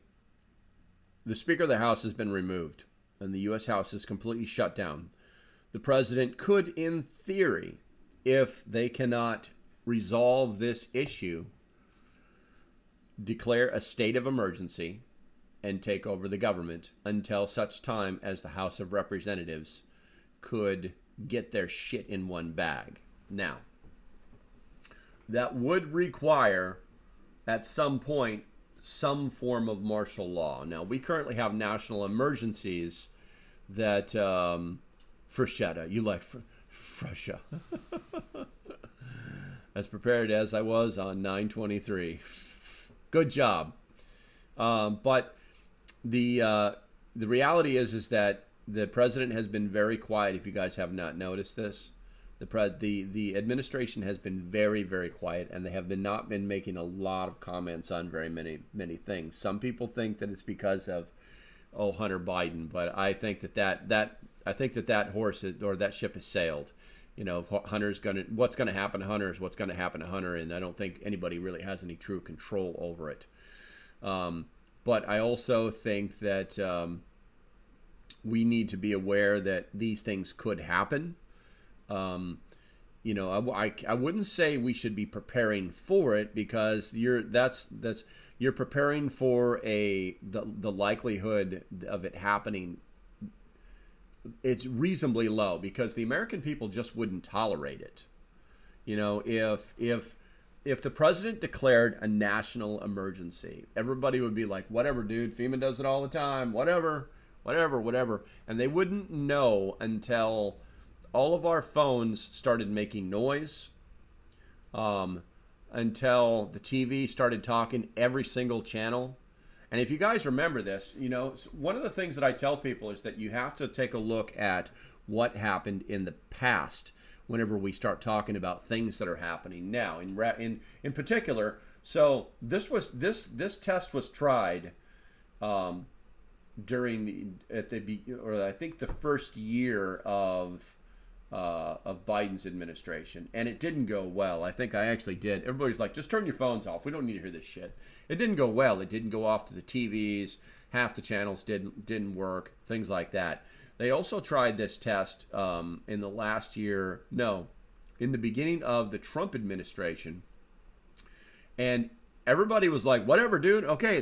the Speaker of the House has been removed, and the U.S. House is completely shut down. The president could, in theory, if they cannot resolve this issue, declare a state of emergency and take over the government until such time as the House of Representatives could get their shit in one bag. Now, that would require, at some point, some form of martial law. Now, we currently have national emergencies that, Freshetta, you like Fresha. As prepared as I was on 9/23. Good job. But the reality is that the president has been very quiet. If you guys have not noticed this, the administration has been very, very quiet, and they have not been making a lot of comments on very many things. Some people think that it's because of Hunter Biden, but I think that horse or that ship has sailed. You know, what's gonna happen to Hunter is what's gonna happen to Hunter, and I don't think anybody really has any true control over it. But I also think that we need to be aware that these things could happen. You know, I wouldn't say we should be preparing for it, because you're preparing for the likelihood of it happening. It's reasonably low, because the American people just wouldn't tolerate it. You know, if the president declared a national emergency, everybody would be like, whatever, dude, FEMA does it all the time, whatever. And they wouldn't know until all of our phones started making noise, until the TV started talking every single channel. And if you guys remember this, you know, one of the things that I tell people is that you have to take a look at what happened in the past whenever we start talking about things that are happening now. In particular, so this test was tried during I think the first year of Biden's administration, and it didn't go well. I think I actually did. Everybody's like, just turn your phones off. We don't need to hear this shit. It didn't go well. It didn't go off to the TVs. Half the channels didn't work. Things like that. They also tried this test in the last year. No, in the beginning of the Trump administration, and everybody was like, whatever, dude. Okay,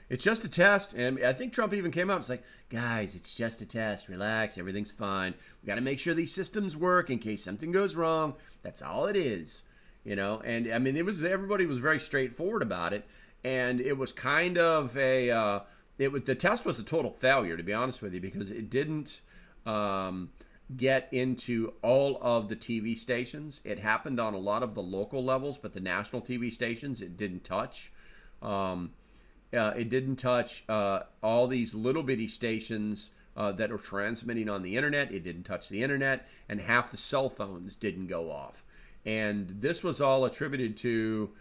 it's just a test. And I think Trump even came out and was like, guys, it's just a test. Relax. Everything's fine. We got to make sure these systems work in case something goes wrong. That's all it is. You know, and I mean, everybody was very straightforward about it. And it was kind of the test was a total failure, to be honest with you, because it didn't get into all of the TV stations. It happened on a lot of the local levels, but the national TV stations, it didn't touch. It didn't touch all these little bitty stations that are transmitting on the internet. It didn't touch the internet, and half the cell phones didn't go off. And this was all attributed to,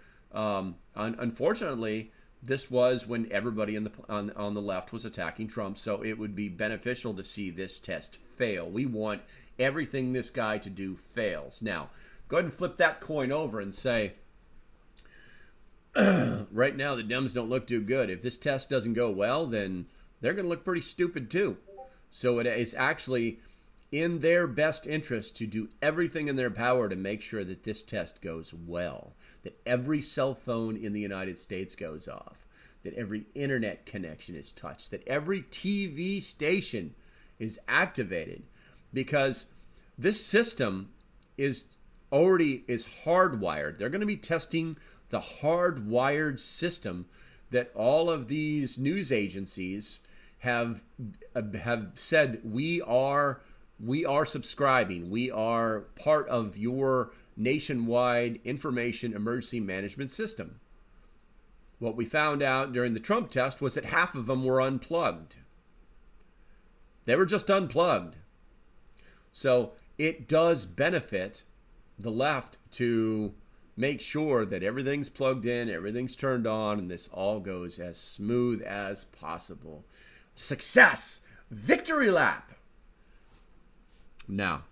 unfortunately, this was when everybody on the left was attacking Trump, so it would be beneficial to see this test fail. We want everything this guy to do fails. Now, go ahead and flip that coin over and say, right now the Dems don't look too good. If this test doesn't go well, then they're going to look pretty stupid too. So it is actually in their best interest to do everything in their power to make sure that this test goes well, that every cell phone in the United States goes off, that every internet connection is touched, that every TV station is activated, because this system is hardwired. They're going to be testing the hardwired system that all of these news agencies have said we are subscribing. We are part of your nationwide information emergency management system. What we found out during the Trump test was that half of them were unplugged. They were just unplugged. So it does benefit the left to make sure that everything's plugged in, everything's turned on, and this all goes as smooth as possible. Success! Victory lap! Now,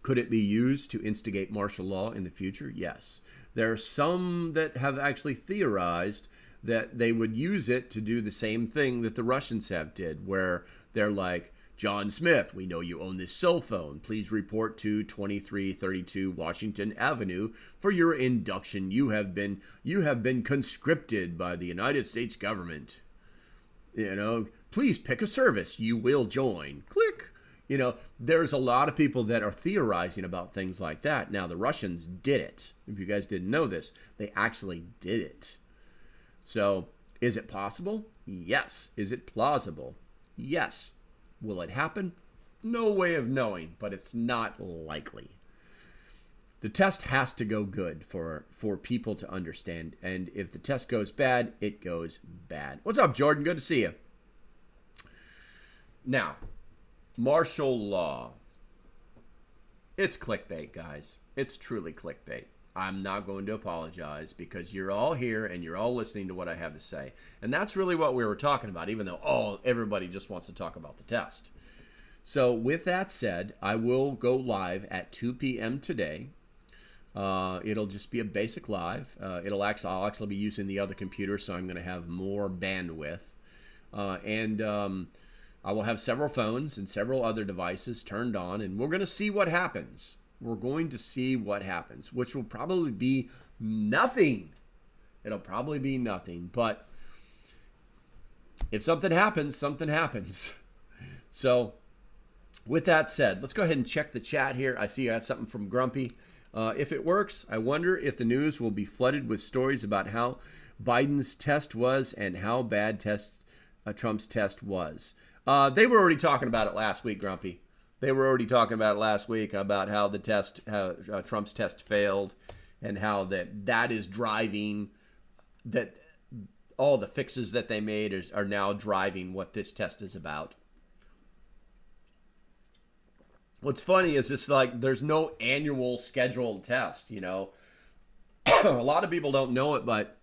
could it be used to instigate martial law in the future? Yes. There are some that have actually theorized that they would use it to do the same thing that the Russians have did, where they're like, John Smith, we know you own this cell phone. Please report to 2332 Washington Avenue for your induction. You have been conscripted by the United States government. Please pick a service you will join. Click. There's a lot of people that are theorizing about things like that. Now, the Russians did it. If you guys didn't know this, they actually did it. So, is it possible? Yes. Is it plausible? Yes. Will it happen? No way of knowing, but it's not likely. The test has to go good for people to understand. And if the test goes bad, it goes bad. What's up, Jordan? Good to see you. Now, martial law. It's clickbait, guys. It's truly clickbait. I'm not going to apologize because you're all here and you're all listening to what I have to say. And that's really what we were talking about, even though everybody just wants to talk about the test. So with that said, I will go live at 2 p.m. today. It'll just be a basic live. I'll actually be using the other computer, so I'm going to have more bandwidth. I will have several phones and several other devices turned on, and we're going to see what happens. We're going to see what happens, which will probably be nothing. It'll probably be nothing, but if something happens, something happens. So with that said, let's go ahead and check the chat here. I see I got something from Grumpy. If it works, I wonder if the news will be flooded with stories about how Biden's test was and how bad Trump's test was. They were already talking about it last week, Grumpy. They were already talking about it last week about how Trump's test failed, and how that is driving that all the fixes that they made are now driving what this test is about. What's funny is it's like there's no annual scheduled test. A lot of people don't know it, but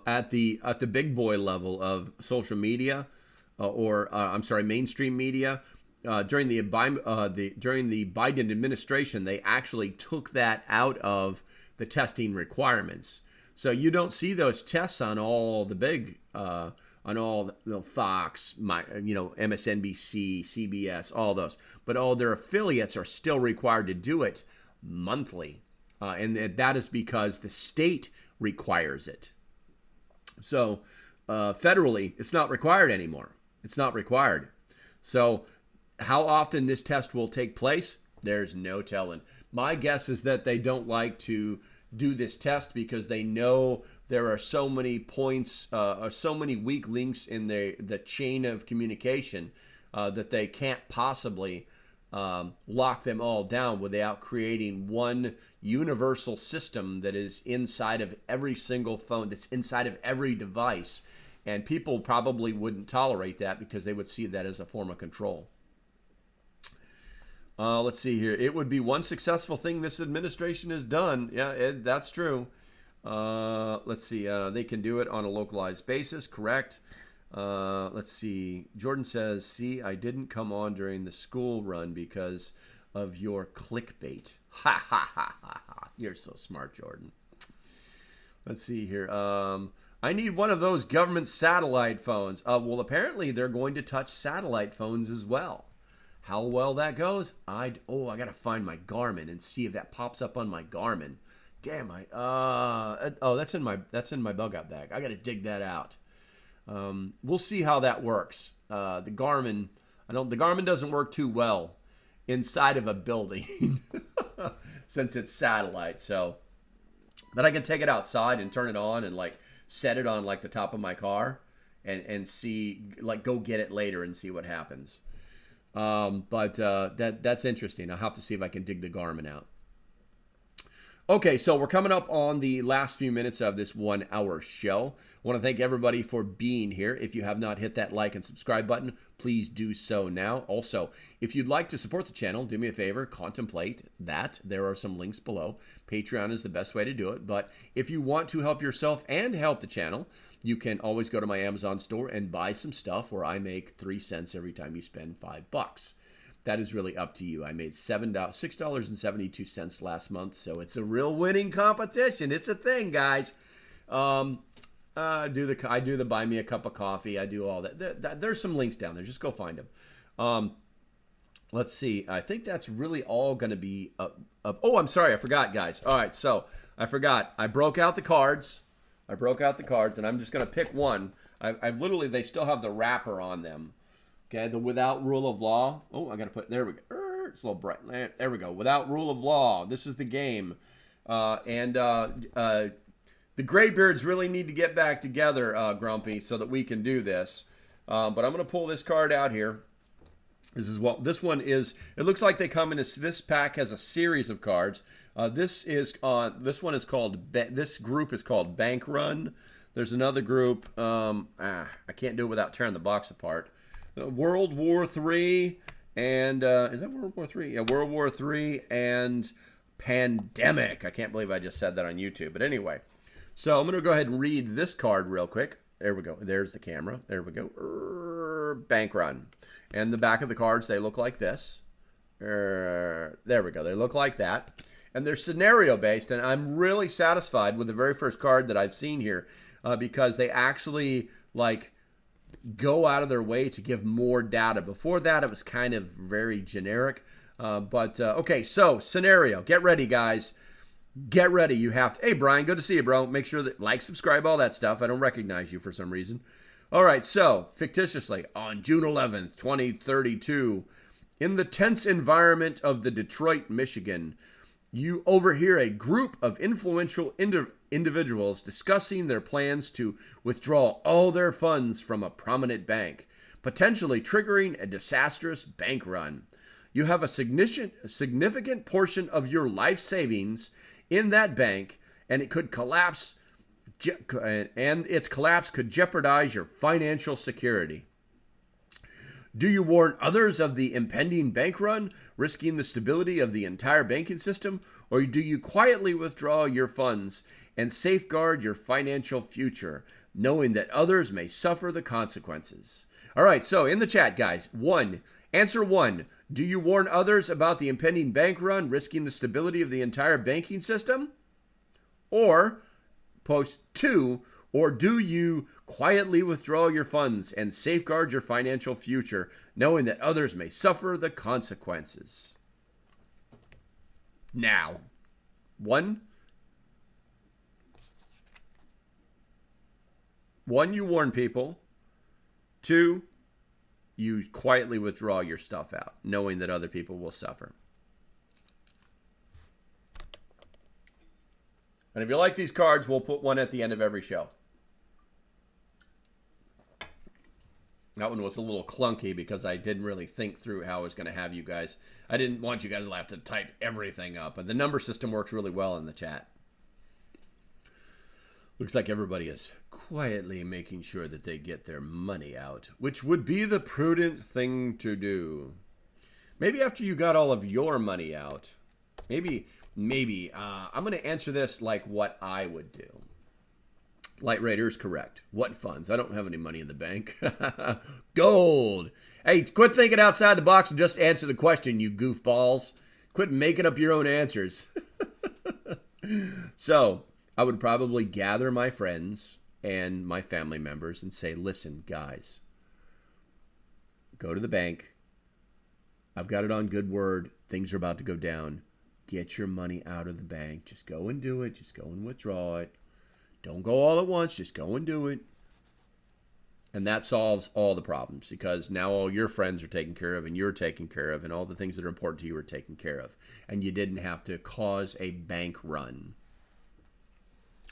at the big boy level of social media, mainstream media. During the Biden administration, they actually took that out of the testing requirements. So you don't see those tests on all the big, on all the Fox, MSNBC, CBS, all those. But all their affiliates are still required to do it monthly, and that is because the state requires it. So federally, it's not required anymore. It's not required. So how often this test will take place, there's no telling. My guess is that they don't like to do this test because they know there are so many points, or so many weak links in the chain of communication that they can't possibly lock them all down without creating one universal system that is inside of every single phone, that's inside of every device. And people probably wouldn't tolerate that because they would see that as a form of control. Let's see here. It would be one successful thing this administration has done. Yeah, that's true. Let's see. They can do it on a localized basis. Correct. Let's see. Jordan says, see, I didn't come on during the school run because of your clickbait. Ha, ha, ha, ha, ha. You're so smart, Jordan. Let's see here. I need one of those government satellite phones. Well, apparently they're going to touch satellite phones as well. How well that goes, I got to find my Garmin and see if that pops up on my Garmin. Damn, that's in my bug out bag. I got to dig that out. We'll see how that works. The Garmin doesn't work too well inside of a building since it's satellite. So, but I can take it outside and turn it on and set it on the top of my car and see, go get it later and see what happens. But that's interesting. I'll have to see if I can dig the Garmin out. Okay, so we're coming up on the last few minutes of this 1 hour show. I want to thank everybody for being here. If you have not hit that like and subscribe button, please do so now. Also, if you'd like to support the channel, do me a favor, contemplate that. There are some links below. Patreon is the best way to do it. But if you want to help yourself and help the channel, you can always go to my Amazon store and buy some stuff where I make 3 cents every time you spend $5. That is really up to you. I made $6.72 last month, so it's a real winning competition. It's a thing, guys. I do the buy me a cup of coffee. I do all that. There's some links down there. Just go find them. Let's see. I think that's really all going to be up. Oh, I'm sorry. I forgot, guys. All right. So I forgot. I broke out the cards. And I'm just going to pick one. I've literally, they still have the wrapper on them. Okay. The without rule of law. Oh, I got to put, there we go. It's a little bright. There we go. Without rule of law. This is the game. The Graybeards really need to get back together, Grumpy, so that we can do this. But I'm going to pull this card out here. This one is. It looks like they come in this pack has a series of cards. This one is called. This group is called Bank Run. There's another group. I can't do it without tearing the box apart. World War III and is that World War III? Yeah, World War III and Pandemic. I can't believe I just said that on YouTube. But anyway, so I'm going to go ahead and read this card real quick. There we go. There's the camera. There we go. Bank Run. And the back of the cards, they look like this. There we go. They look like that. And they're scenario-based, and I'm really satisfied with the very first card that I've seen here because they actually, like, go out of their way to give more data. Before that, it was kind of very generic. Okay, so scenario. Get ready, guys. Get ready. You have to. Hey, Brian, good to see you, bro. Make sure that like, subscribe, all that stuff. I don't recognize you for some reason. All right, so fictitiously, on June 11th, 2032, in the tense environment of the Detroit, Michigan, you overhear a group of influential individuals discussing their plans to withdraw all their funds from a prominent bank, potentially triggering a disastrous bank run. You have a significant portion of your life savings in that bank, and it could collapse. And its collapse could jeopardize your financial security. Do you warn others of the impending bank run, risking the stability of the entire banking system, or do you quietly withdraw your funds and safeguard your financial future, knowing that others may suffer the consequences? All right, so in the chat, guys, answer one. Do you warn others about the impending bank run, risking the stability of the entire banking system? Or post 2, or do you quietly withdraw your funds and safeguard your financial future, knowing that others may suffer the consequences? Now, 1, you warn people. 2, you quietly withdraw your stuff out, knowing that other people will suffer. And if you like these cards, we'll put one at the end of every show. That one was a little clunky because I didn't really think through how I was going to have you guys. I didn't want you guys to have to type everything up. And the number system works really well in the chat. Looks like everybody is quietly making sure that they get their money out, which would be the prudent thing to do. Maybe after you got all of your money out, maybe I'm going to answer this like what I would do. Light Raider is correct. What funds? I don't have any money in the bank. Gold. Hey, quit thinking outside the box and just answer the question, you goofballs. Quit making up your own answers. So, I would probably gather my friends and my family members and say, listen, guys, go to the bank. I've got it on good word. Things are about to go down. Get your money out of the bank. Just go and do it. Just go and withdraw it. Don't go all at once. Just go and do it. And that solves all the problems because now all your friends are taken care of and you're taken care of and all the things that are important to you are taken care of. And you didn't have to cause a bank run.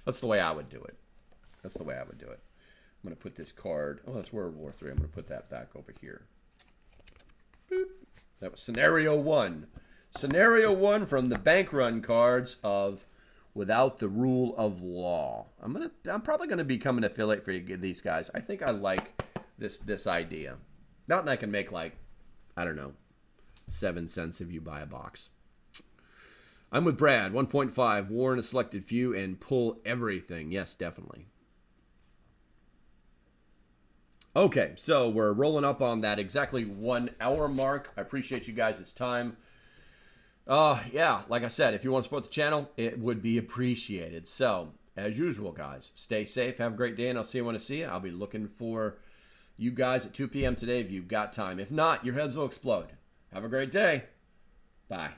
That's the way I would do it. That's the way I would do it. I'm going to put this card. Oh, that's World War III. I'm going to put that back over here. Boop. That was scenario 1. Scenario 1 from the bank run cards of Without the Rule of Law. I'm probably going to become an affiliate for these guys. I think I like this idea. That and I can make like, I don't know, 7 cents if you buy a box. I'm with Brad. 1.5. Warn a selected few and pull everything. Yes, definitely. Okay, so we're rolling up on that exactly 1 hour mark. I appreciate you guys' time. Yeah, like I said, if you want to support the channel, it would be appreciated. So, as usual, guys, stay safe, have a great day, and I'll see you when I see you. I'll be looking for you guys at 2 p.m. today if you've got time. If not, your heads will explode. Have a great day. Bye.